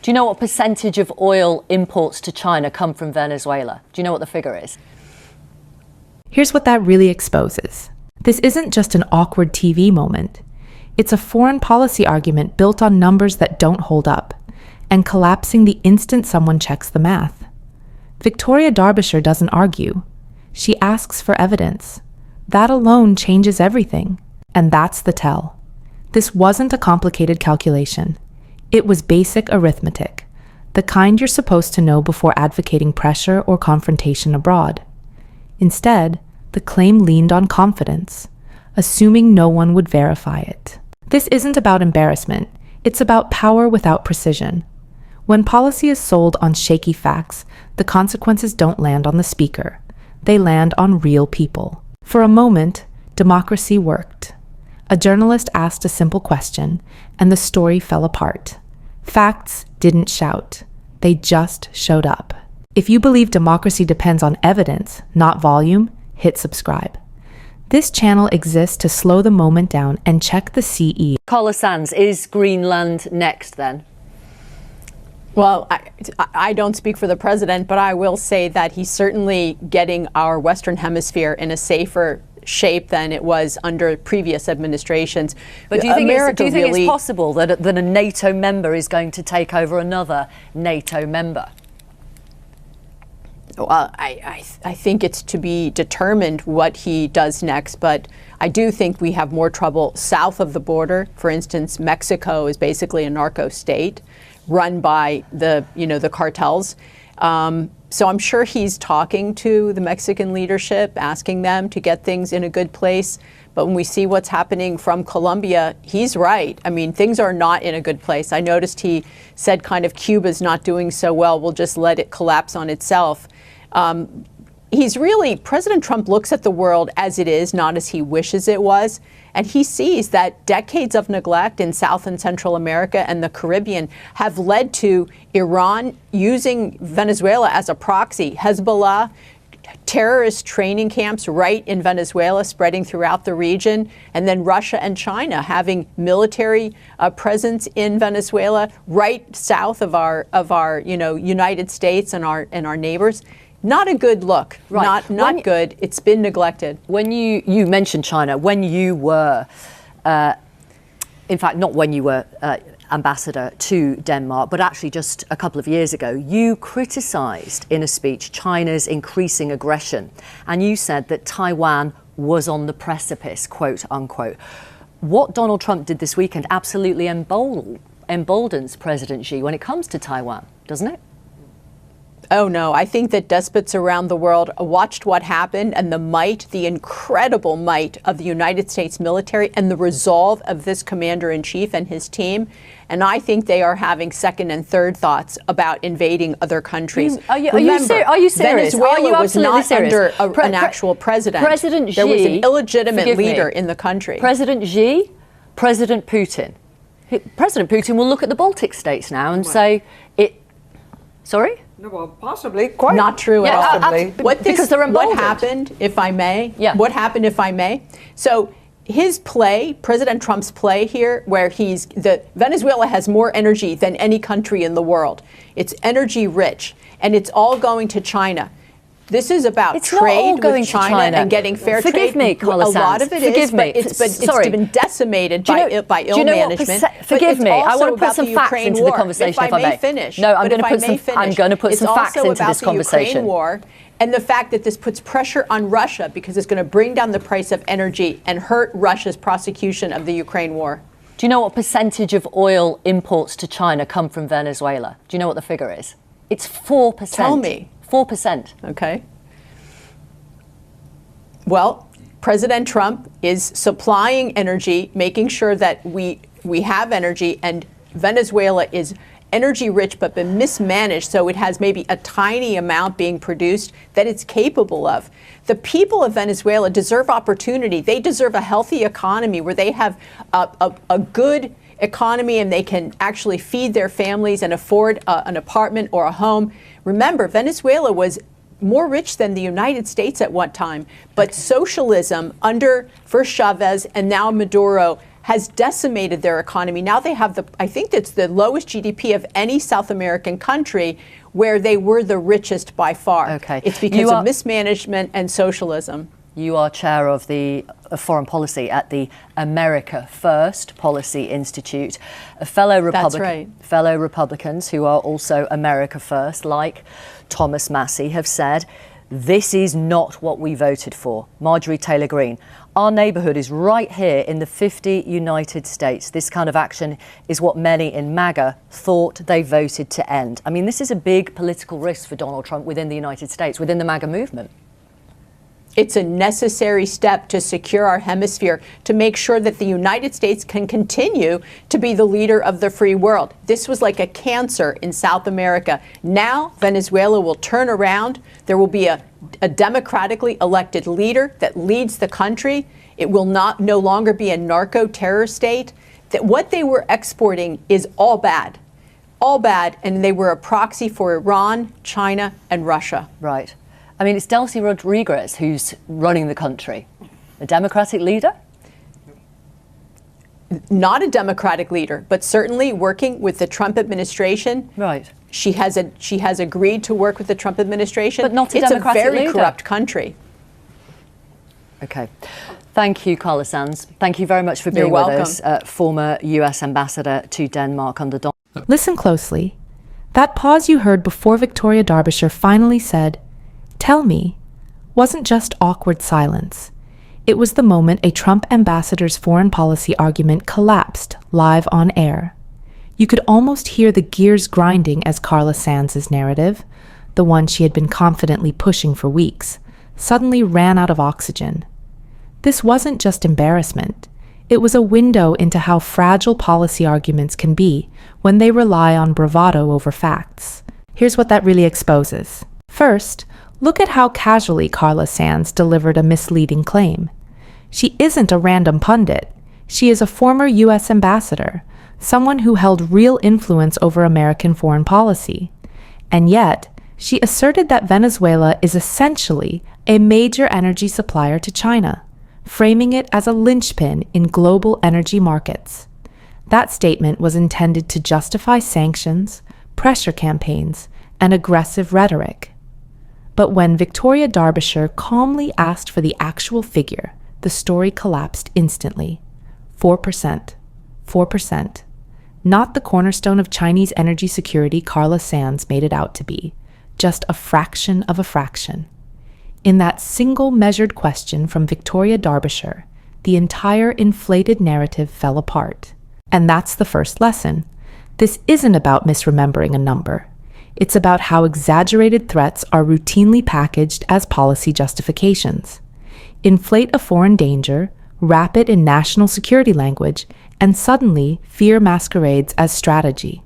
Do you know what percentage of oil imports to China come from Venezuela? Do you know what the figure is? Here's what that really exposes. This isn't just an awkward TV moment. It's a foreign policy argument built on numbers that don't hold up, and collapsing the instant someone checks the math. Victoria Derbyshire doesn't argue. She asks for evidence. That alone changes everything, and that's the tell. This wasn't a complicated calculation. It was basic arithmetic, the kind you're supposed to know before advocating pressure or confrontation abroad. Instead, the claim leaned on confidence, assuming no one would verify it. This isn't about embarrassment, it's about power without precision. When policy is sold on shaky facts, the consequences don't land on the speaker. They land on real people. For a moment, democracy worked. A journalist asked a simple question, and the story fell apart. Facts didn't shout. They just showed up. If you believe democracy depends on evidence, not volume, hit subscribe. This channel exists to slow the moment down and check the CE. Carla Sands, is Greenland next then? Well, I don't speak for the president, but I will say that he's certainly getting our Western Hemisphere in a safer shape than it was under previous administrations. But do you think it's possible that a NATO member is going to take over another NATO member? Well, I think it's to be determined what he does next, but I do think we have more trouble south of the border. For instance, Mexico is basically a narco state run by the cartels. So I'm sure he's talking to the Mexican leadership, asking them to get things in a good place. But when we see what's happening from Colombia, he's right. I mean, things are not in a good place. I noticed he said kind of Cuba's not doing so well. We'll just let it collapse on itself. President Trump looks at the world as it is, not as he wishes it was. And he sees that decades of neglect in South and Central America and the Caribbean have led to Iran using Venezuela as a proxy, Hezbollah, terrorist training camps right in Venezuela spreading throughout the region, and then Russia and China having military presence in Venezuela right south of our United States and our neighbors. Not a good look. Right. Not good. It's been neglected. When you mentioned China, when you were, in fact, not when you were ambassador to Denmark, but actually just a couple of years ago, you criticised in a speech China's increasing aggression, and you said that Taiwan was on the precipice, quote unquote. What Donald Trump did this weekend absolutely emboldens President Xi when it comes to Taiwan, doesn't it? Oh, no. I think that despots around the world watched what happened and the incredible might of the United States military and the resolve of this commander-in-chief and his team. And I think they are having second and third thoughts about invading other countries. Are you serious? Venezuela was not under an actual president. President Xi, there was an illegitimate leader in the country. President Xi, President Putin. President Putin will look at the Baltic states now and say, sorry? No, well, possibly. Quite not true at all. What happened, if I may? Yeah. What happened, if I may? So his play, President Trump's play here, where Venezuela has more energy than any country in the world. It's energy rich, and it's all going to China. This is about trade with China and getting fair trade. Forgive me, Carla Sands. A lot of it is, but it's been decimated by ill management. Forgive me. I want to put some facts into the conversation, if I may. Finish. No, I'm going to put some facts into this conversation. It's also about the Ukraine war and the fact that this puts pressure on Russia because it's going to bring down the price of energy and hurt Russia's prosecution of the Ukraine war. Do you know what percentage of oil imports to China come from Venezuela? Do you know what the figure is? It's 4%. Tell me. 4%. Okay. Well, President Trump is supplying energy, making sure that we have energy, and Venezuela is energy rich but been mismanaged, so it has maybe a tiny amount being produced that it's capable of. The people of Venezuela deserve opportunity. They deserve a healthy economy where they have a good economy and they can actually feed their families and afford an apartment or a home. Remember, Venezuela was more rich than the United States at one time, but socialism under first Chavez and now Maduro has decimated their economy. Now they have I think it's the lowest GDP of any South American country, where they were the richest by far. Okay. It's because of mismanagement and socialism. You are chair of the foreign policy at the America First Policy Institute. Fellow Republicans who are also America First, like Thomas Massey, have said, this is not what we voted for. Marjorie Taylor Greene, our neighbourhood is right here in the 50 United States. This kind of action is what many in MAGA thought they voted to end. I mean, this is a big political risk for Donald Trump within the United States, within the MAGA movement. It's a necessary step to secure our hemisphere, to make sure that the United States can continue to be the leader of the free world. This was like a cancer in South America. Now Venezuela will turn around. There will be a democratically elected leader that leads the country. It will no longer be a narco-terror state. That what they were exporting is all bad, and they were a proxy for Iran, China, and Russia. Right. I mean, it's Delcy Rodriguez who's running the country. A Democratic leader? Not a Democratic leader, but certainly working with the Trump administration. Right. She has agreed to work with the Trump administration. But not a Democratic leader. It's a very leader. corrupt country. Okay. Thank you, Carla Sands. Thank you very much for being with us, former US ambassador to Denmark under Donald. Listen closely. That pause you heard before Victoria Derbyshire finally said, "Tell me," wasn't just awkward silence. It was the moment a Trump ambassador's foreign policy argument collapsed live on air. You could almost hear the gears grinding as Carla Sands' narrative, the one she had been confidently pushing for weeks, suddenly ran out of oxygen. This wasn't just embarrassment. It was a window into how fragile policy arguments can be when they rely on bravado over facts. Here's what that really exposes. First, look at how casually Carla Sands delivered a misleading claim. She isn't a random pundit. She is a former U.S. ambassador, someone who held real influence over American foreign policy. And yet, she asserted that Venezuela is essentially a major energy supplier to China, framing it as a linchpin in global energy markets. That statement was intended to justify sanctions, pressure campaigns, and aggressive rhetoric. But when Victoria Derbyshire calmly asked for the actual figure, the story collapsed instantly. 4%. 4%. Not the cornerstone of Chinese energy security Carla Sands made it out to be, just a fraction of a fraction. In that single measured question from Victoria Derbyshire, the entire inflated narrative fell apart. And that's the first lesson. This isn't about misremembering a number. It's about how exaggerated threats are routinely packaged as policy justifications. Inflate a foreign danger, wrap it in national security language, and suddenly fear masquerades as strategy.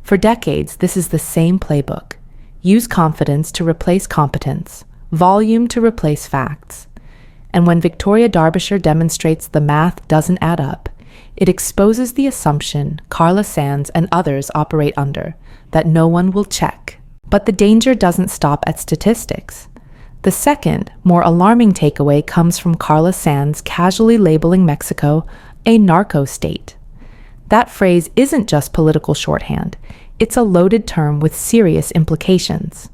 For decades, this is the same playbook. Use confidence to replace competence, volume to replace facts. And when Victoria Derbyshire demonstrates the math doesn't add up, it exposes the assumption Carla Sands and others operate under, that no one will check. But the danger doesn't stop at statistics. The second, more alarming takeaway comes from Carla Sands casually labeling Mexico a narco state. That phrase isn't just political shorthand. It's a loaded term with serious implications.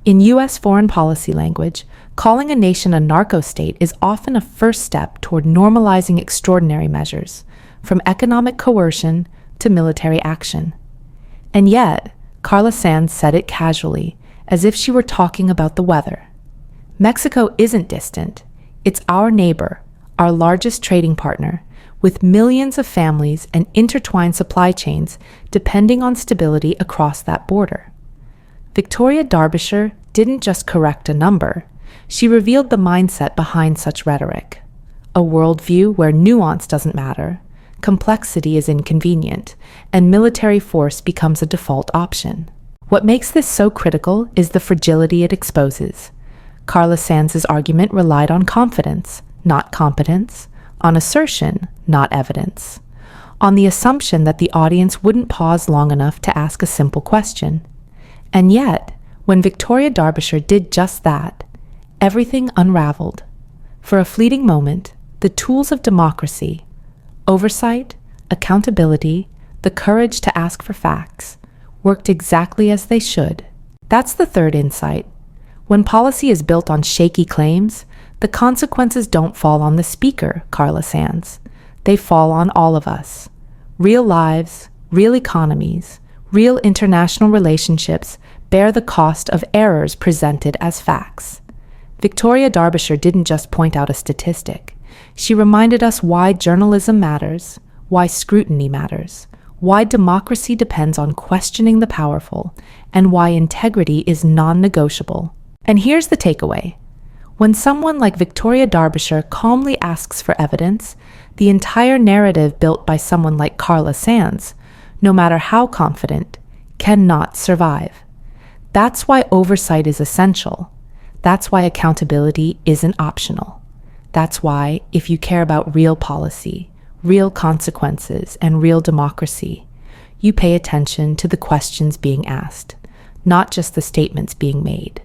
In U.S. foreign policy language, calling a nation a narco state is often a first step toward normalizing extraordinary measures, from economic coercion to military action. And yet, Carla Sands said it casually, as if she were talking about the weather. Mexico isn't distant. It's our neighbor, our largest trading partner, with millions of families and intertwined supply chains depending on stability across that border. Victoria Derbyshire didn't just correct a number, she revealed the mindset behind such rhetoric. A worldview where nuance doesn't matter, complexity is inconvenient, and military force becomes a default option. What makes this so critical is the fragility it exposes. Carla Sands' argument relied on confidence, not competence, on assertion, not evidence, on the assumption that the audience wouldn't pause long enough to ask a simple question. And yet, when Victoria Derbyshire did just that, everything unraveled. For a fleeting moment, the tools of democracy, Oversight, accountability, the courage to ask for facts, worked exactly as they should. That's the third insight. When policy is built on shaky claims, the consequences don't fall on the speaker, Carla Sands. They fall on all of us. Real lives, real economies, real international relationships bear the cost of errors presented as facts. Victoria Derbyshire didn't just point out a statistic. She reminded us why journalism matters, why scrutiny matters, why democracy depends on questioning the powerful, and why integrity is non-negotiable. And here's the takeaway. When someone like Victoria Derbyshire calmly asks for evidence, the entire narrative built by someone like Carla Sands, no matter how confident, cannot survive. That's why oversight is essential. That's why accountability isn't optional. That's why, if you care about real policy, real consequences, and real democracy, you pay attention to the questions being asked, not just the statements being made.